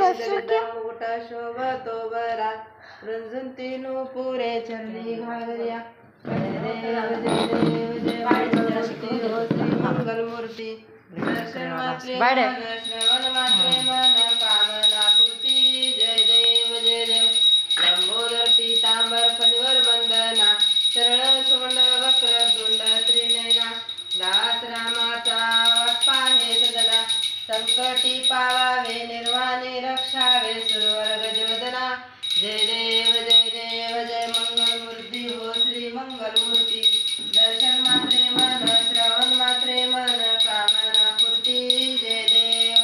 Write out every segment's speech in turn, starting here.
मुकुट शोभतो बरा रुंजून तीनू पुरे चरणी घागर्या श्री मंगल मूर्ती दर्शन मात्रे मन श्रवण मात्रे मन कामना पूर्ती जय देव लंबोदर पीतांबर फणीवर वंदना सरळ सोंड वक्र तुंड त्रिनयना दास रामाचा पाहे सदना संकटी पावावे निर्वाणे रक्षावे सुरवर गजवदना जय देव जय मंगल मूर्ती हो श्री मंगल मूर्ती दर्शन मात्रे मन श्रवण मात्रे मन कामना पूर्ती जय देव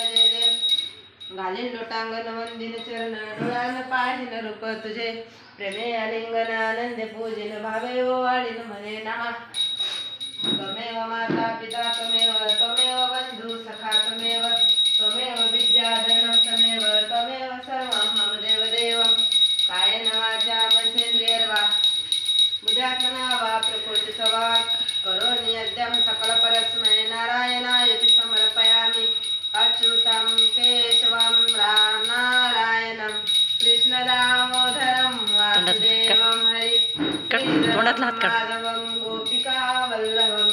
घालीन लोटांगण वंदिन चरण डोळ्यान पाहिन रूप तुझे प्रेमे आलिंगन आनंद पूजिन भावे ओवाळीन म्हणे नामा त्वमेव माता पिता त्वमेव बंधु सखा त्वमेव विद्याधरणं त्वमेव सर्वं देवदेवं कायेन वाचा मनसेन्द्रियर्वा बुद्ध्यात्मना वा प्रकृति स्वभावात् करोमि यद्यं सकल परस्मै नारायणायति समर्पयामि अच्युतं केशवं राम नारायणं कृष्ण दामोदरं वासुदेवं हरि माधवं गोपिका वल्लभं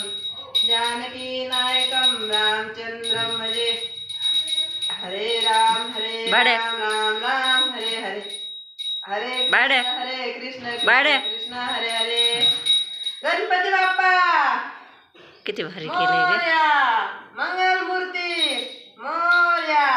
जानकी नायकं रामचंद्रं भजे हरे राम राम राम हरे हरे कृष्ण कृष्ण हरे हरे गणपती बाप्पा किती भारी केलंय रे मंगल मूर्ती मोरया